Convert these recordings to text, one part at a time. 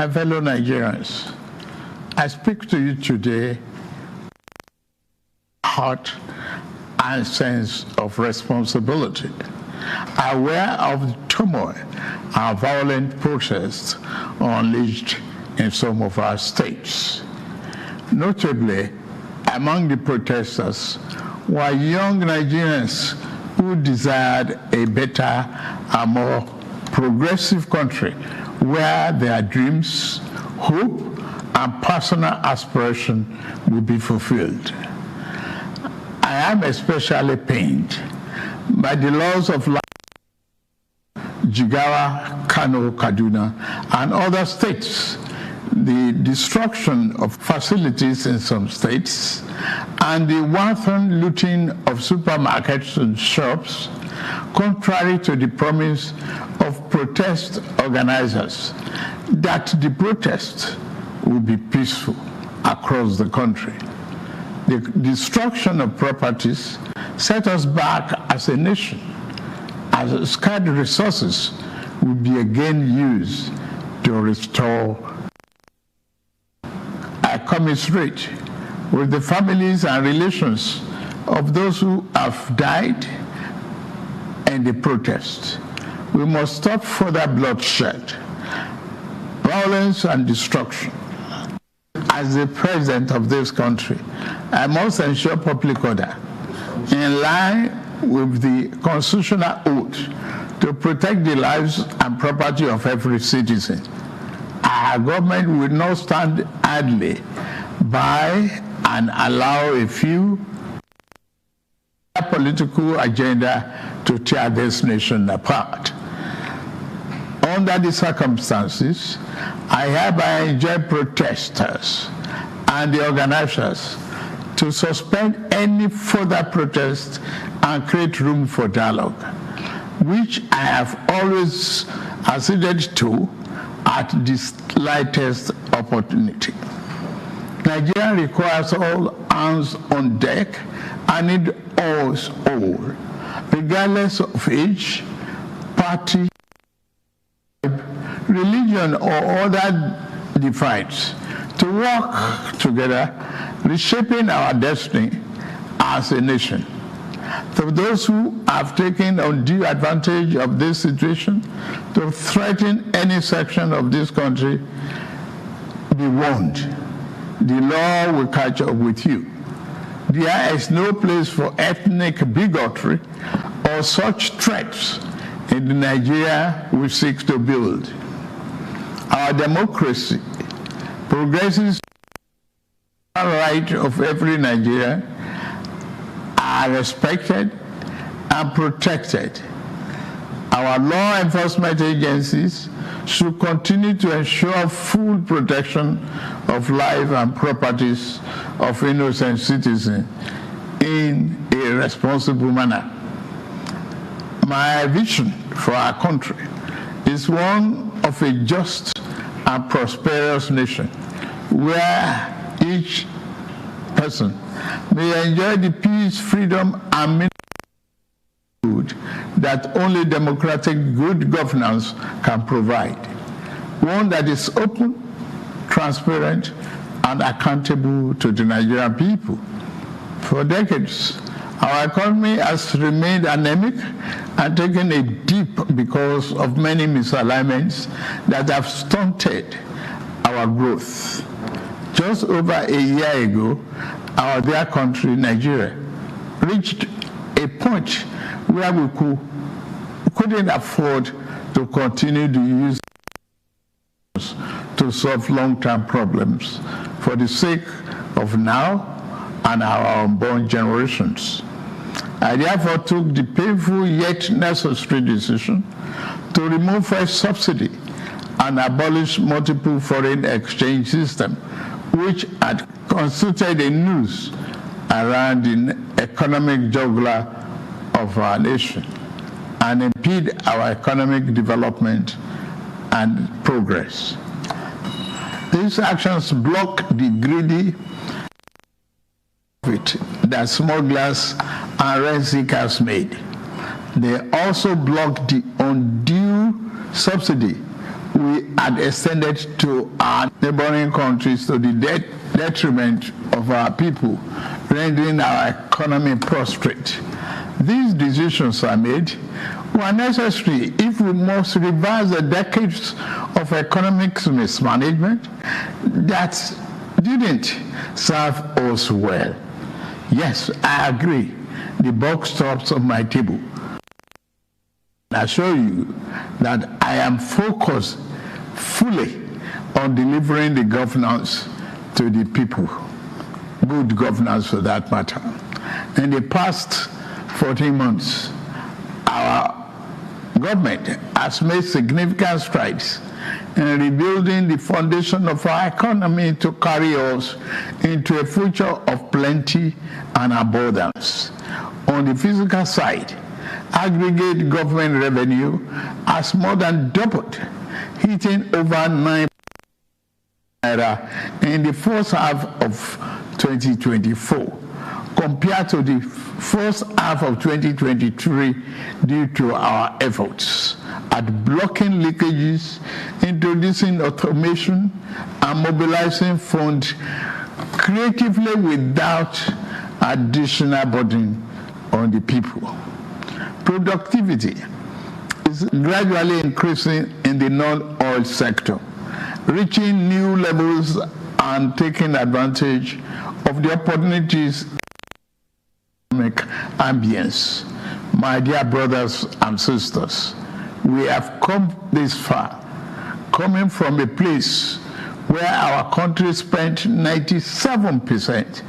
My fellow Nigerians, I speak to you today heart and sense of responsibility, aware of the turmoil and violent protests unleashed in some of our states. Notably, among the protesters were young Nigerians who desired a better and more progressive country where their dreams, hope, and personal aspiration will be fulfilled. I am especially pained by the loss of life in Jigawa, Kano, Kaduna, and other states, the destruction of facilities in some states, and the wanton looting of supermarkets and shops, contrary to the promise of protest organizers that the protest will be peaceful across the country. The destruction of properties set us back as a nation, as scarce resources will be again used to restore. I commiserate with the families and relations of those who have died in the protest. We must stop further bloodshed, violence, and destruction. As the president of this country, I must ensure public order in line with the constitutional oath to protect the lives and property of every citizen. Our government will not stand idly by and allow a few political agenda to tear this nation apart. Under the circumstances, I hereby enjoin protesters and the organizers to suspend any further protest and create room for dialogue, which I have always acceded to at the slightest opportunity. Nigeria requires all hands on deck and need us all, regardless of age, party, religion, or other divides, to work together, reshaping our destiny as a nation. To those who have taken undue advantage of this situation to threaten any section of this country, be warned. The law will catch up with you. There is no place for ethnic bigotry or such threats in the Nigeria we seek to build. Our democracy, progressive right of every Nigerian are respected and protected. Our law enforcement agencies should continue to ensure full protection of life and properties of innocent citizens in a responsible manner. My vision for our country is one of a just and prosperous nation where each person may enjoy the peace, freedom, and good that only democratic good governance can provide. One that is open, transparent, and accountable to the Nigerian people. For decades, our economy has remained anemic and taken a dip because of many misalignments that have stunted our growth. Just over a year ago, our dear country, Nigeria, reached a point where we couldn't afford to continue to use to solve long-term problems for the sake of now and our unborn generations. I therefore took the painful yet necessary decision to remove first subsidy and abolish multiple foreign exchange system, which had constituted a noose around the economic jugular of our nation and impede our economic development and progress. These actions block the greedy profit that smugglers and rent seekers made. They also block the undue subsidy we had extended to our neighboring countries to the detriment of our people, rendering our economy prostrate. These decisions are made were necessary if we must reverse the decades of economic mismanagement that didn't serve us well. Yes, I agree. The buck stops on my table. I assure you that I am focused fully on delivering the governance to the people, good governance for that matter. In the past 14 months, our government has made significant strides in rebuilding the foundation of our economy to carry us into a future of plenty and abundance. On the physical side, aggregate government revenue has more than doubled, hitting over 9 in the first half of 2024 compared to the first half of 2023 due to our efforts at blocking leakages, introducing automation, and mobilizing funds creatively without additional burden on the people. Productivity is gradually increasing in the non-oil sector, reaching new levels and taking advantage of the opportunities in economic ambience. My dear brothers and sisters, we have come this far, coming from a place where our country spent 97%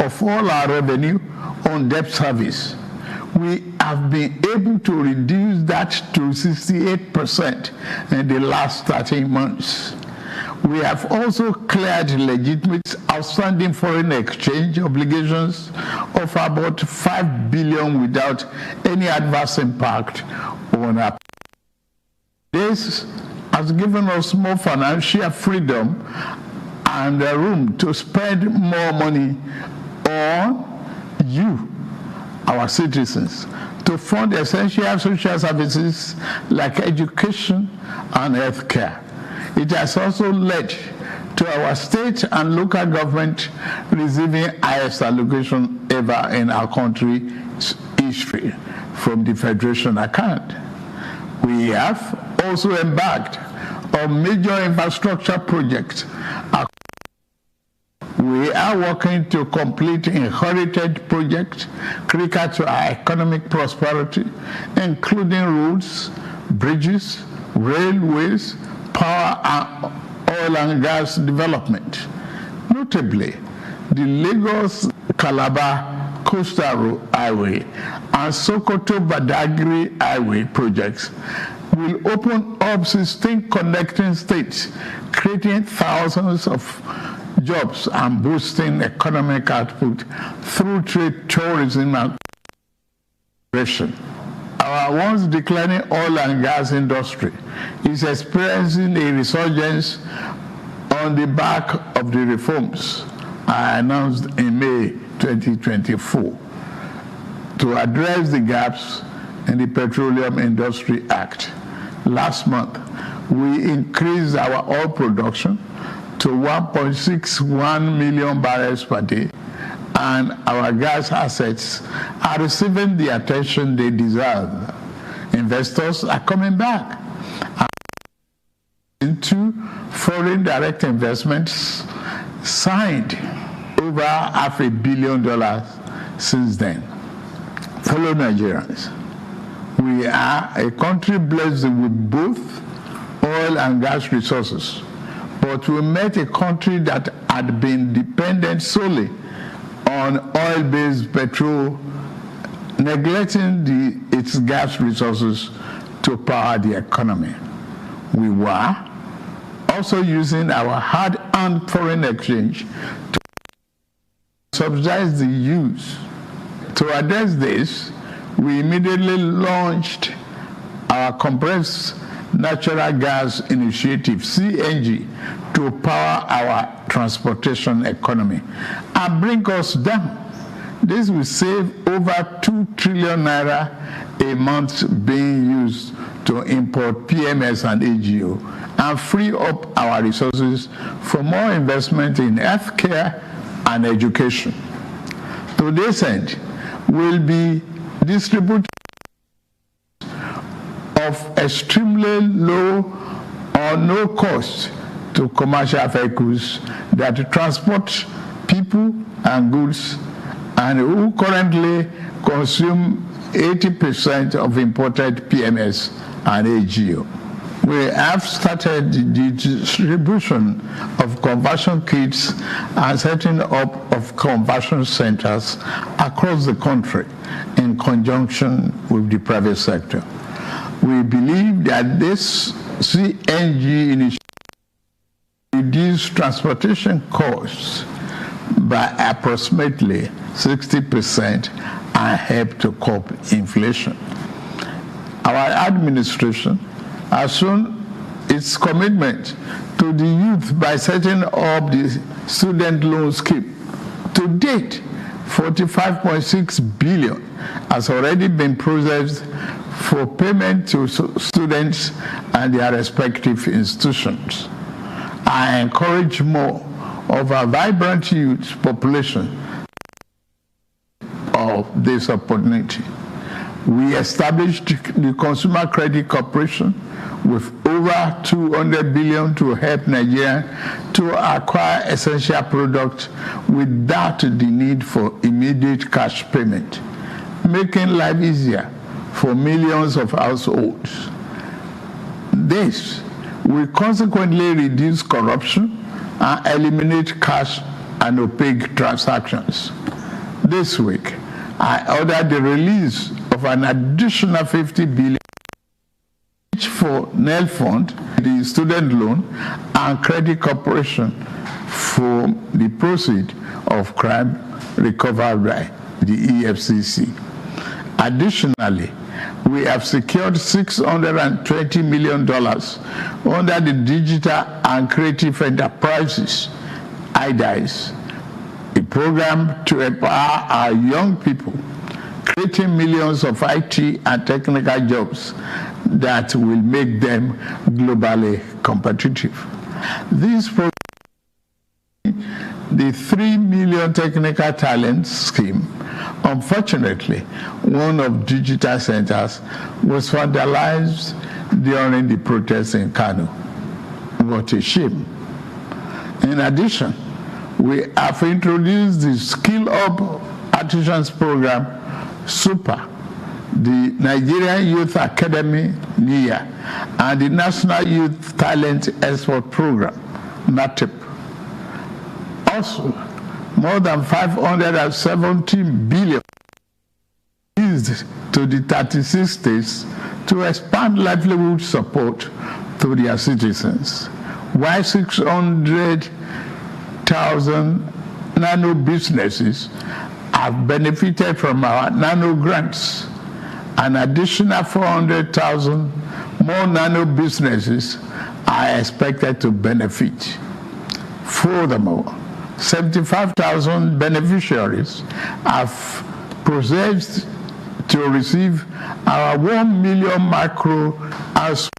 of all our revenue on debt service. We have been able to reduce that to 68% in the last 13 months. We have also cleared legitimate outstanding foreign exchange obligations of about $5 billion without any adverse impact on our. This has given us more financial freedom and room to spend more money on you, our citizens, to fund essential social services like education and health care. It has also led to our state and local government receiving highest allocation ever in our country's history from the Federation account. We have also embarked on major infrastructure projects. We are working to complete inherited projects critical to our economic prosperity, including roads, bridges, railways, power, and oil and gas development. Notably, the Lagos-Calabar Coastal Highway and Sokoto-Badagry Highway projects will open up 16 connecting states, creating thousands of jobs and boosting economic output through trade, tourism, and migration. Our once declining oil and gas industry is experiencing a resurgence on the back of the reforms I announced in May 2024 to address the gaps in the Petroleum Industry Act. Last month, we increased our oil production to 1.61 million barrels per day, and our gas assets are receiving the attention they deserve. Investors are coming back into foreign direct investments, signed over $500 million since then. Fellow Nigerians, we are a country blessed with both oil and gas resources, but we met a country that had been dependent solely on oil-based petrol, neglecting its gas resources to power the economy. We were also using our hard-earned foreign exchange to subsidize the use. To address this, we immediately launched our compressed natural gas initiative, CNG, to power our transportation economy and bring us down. This will save over 2 trillion naira a month being used to import PMS and AGO and free up our resources for more investment in healthcare and education. To this end, we'll be distributing of extremely low or no cost to commercial vehicles that transport people and goods and who currently consume 80% of imported PMS and AGO. We have started the distribution of conversion kits and setting up of conversion centers across the country in conjunction with the private sector. We believe that this CNG initiative will reduce transportation costs by approximately 60% and help to curb inflation. Our administration has shown its commitment to the youth by setting up the student loan scheme. To date, 45.6 billion has already been processed for payment to students and their respective institutions. I encourage more of our vibrant youth population of this opportunity. We established the Consumer Credit Corporation with over 200 billion to help Nigeria to acquire essential products without the need for immediate cash payment, making life easier for millions of households. This will consequently reduce corruption and eliminate cash and opaque transactions. This week, I ordered the release of an additional 50 billion for NEL Fund, the student loan, and credit corporation for the proceeds of crime recovered by the EFCC. Additionally, we have secured $620 million under the Digital and Creative Enterprises (IDIS), a program to empower our young people, creating millions of IT and technical jobs that will make them globally competitive. This program, the 3 million technical talent scheme, unfortunately, one of digital centers was vandalized during the protests in Kano. What a shame. In addition, we have introduced the Skill Up Artisans Program, SUPER, the Nigerian Youth Academy, NIA, and the National Youth Talent Export Program, NATEP. Also, more than 570 billion used to the 36 states to expand livelihood support to their citizens, while 600,000 nano businesses have benefited from our nano grants. An additional 400,000 more nano businesses are expected to benefit. Furthermore, 75,000 beneficiaries have processed to receive our 1 million micro and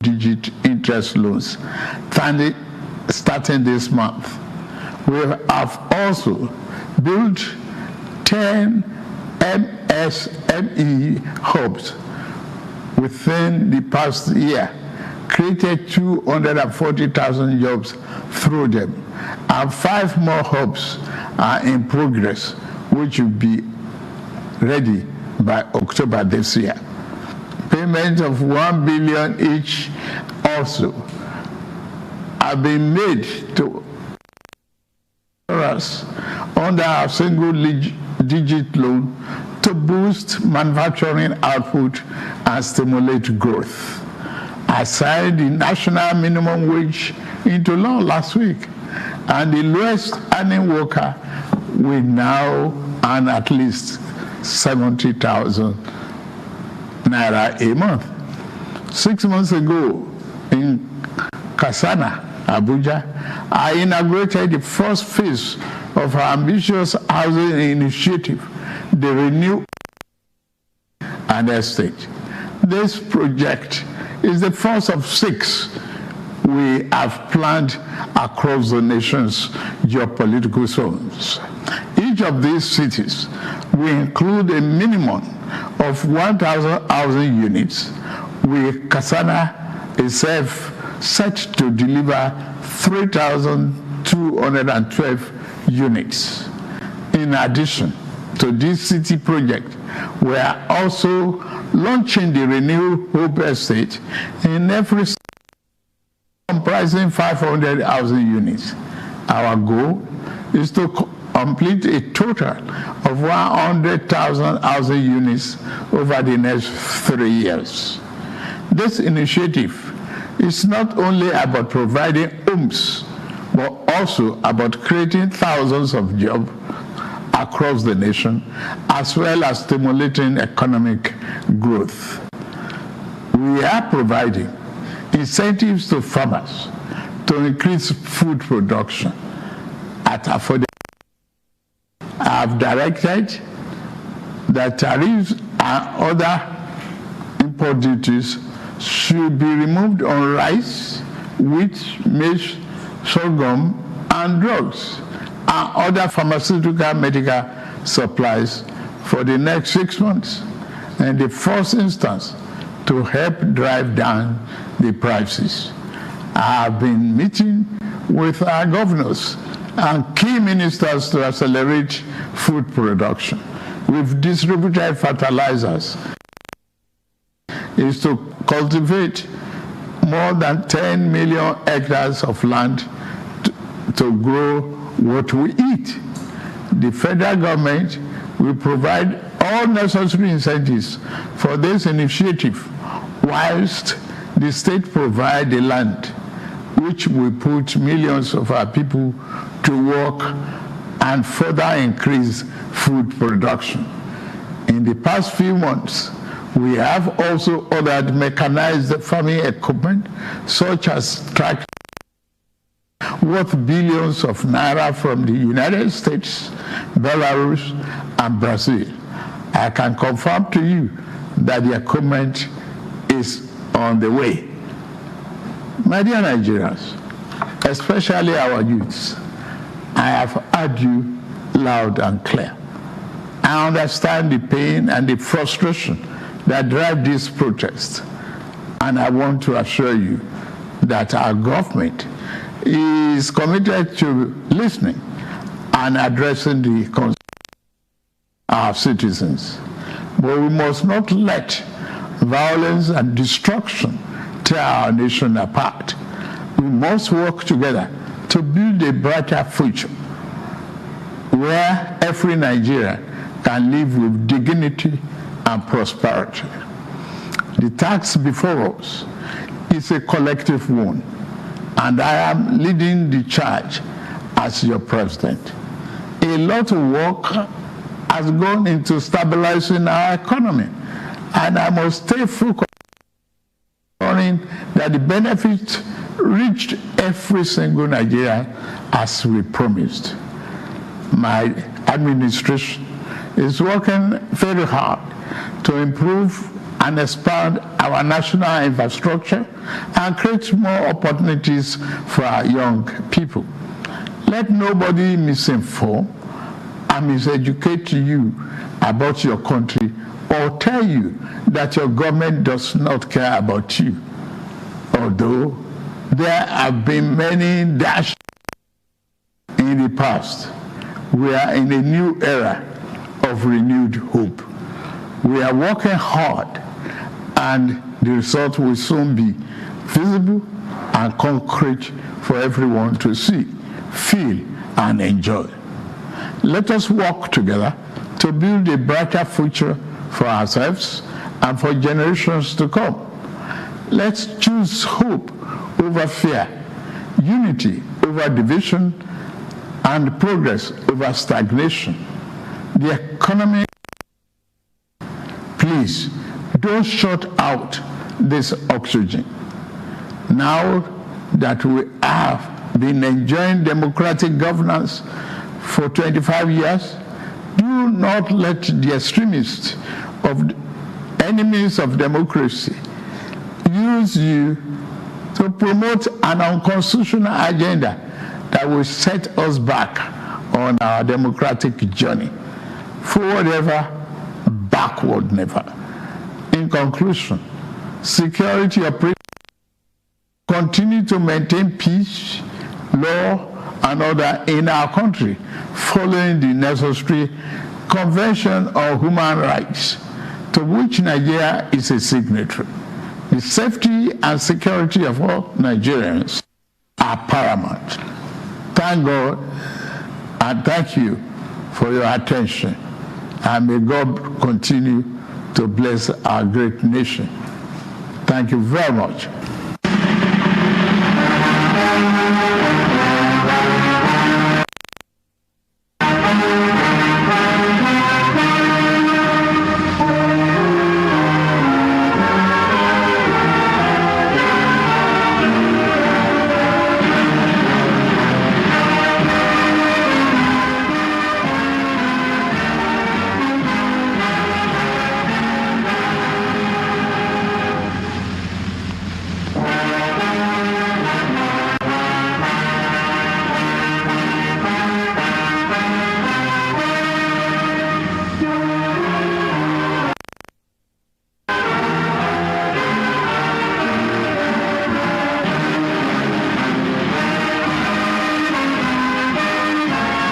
digit interest loans starting this month. We have also built 10 MSME hubs within the past year, created 240,000 jobs through them, and 5 more hubs are in progress, which will be ready by October this year. Payments of 1 billion each also have been made to us under our single-digit loan to boost manufacturing output and stimulate growth. I signed the national minimum wage into law last week, and the lowest earning worker will now earn at least 70,000 naira a month. 6 months ago in Kasana, Abuja, I inaugurated the first phase of our ambitious housing initiative, the Renew and Estate. This project is the first of 6 we have planned across the nation's geopolitical zones. Each of these cities will include a minimum of 1,000 housing units, with Kasana itself set to deliver 3,212 units. In addition to this city project, we are also launching the Renewed Hope Estate in every city, comprising 500 housing units. Our goal is to complete a total of 100,000 housing units over the next 3 years. This initiative is not only about providing homes, but also about creating thousands of jobs across the nation, as well as stimulating economic growth. We are providing incentives to farmers to increase food production at affordable. I have directed that tariffs and other import duties should be removed on rice, wheat, maize, sorghum, and drugs, and other pharmaceutical medical supplies for the next 6 months, in the first instance, to help drive down the prices. I have been meeting with our governors and key ministers to accelerate food production. We've distributed fertilizers. Is to cultivate more than 10 million hectares of land to grow what we eat. The federal government will provide all necessary incentives for this initiative, whilst the state provide the land, which will put millions of our people to work and further increase food production. In the past few months, we have also ordered mechanized farming equipment, such as tractors, worth billions of naira from the United States, Belarus, and Brazil. I can confirm to you that the equipment is on the way. My dear Nigerians, especially our youths, I have heard you loud and clear. I understand the pain and the frustration that drive this protest, and I want to assure you that our government is committed to listening and addressing the concerns of our citizens. But we must not let violence and destruction tear our nation apart. We must work together to build a brighter future where every Nigerian can live with dignity and prosperity. The task before us is a collective one, and I am leading the charge as your president. A lot of work has gone into stabilizing our economy, and I must stay focused on ensuring that the benefits reached every single Nigerian as we promised. My administration is working very hard to improve and expand our national infrastructure and create more opportunities for our young people. Let nobody misinform and miseducate you about your country or tell you that your government does not care about you. Although there have been many dashes in the past, we are in a new era of renewed hope. We are working hard, and the result will soon be visible and concrete for everyone to see, feel, and enjoy. Let us work together to build a brighter future for ourselves and for generations to come. Let's choose hope over fear, unity over division, and progress over stagnation. The economy, please don't shut out this oxygen. Now that we have been enjoying democratic governance for 25 years, do not let the extremists of enemies of democracy use you to promote an unconstitutional agenda that will set us back on our democratic journey. Forward ever, backward never. In conclusion, security operators continue to maintain peace, law, and order in our country, following the necessary Convention on Human Rights, to which Nigeria is a signatory. The safety and security of all Nigerians are paramount. Thank God and thank you for your attention, and may God continue to bless our great nation. Thank you very much.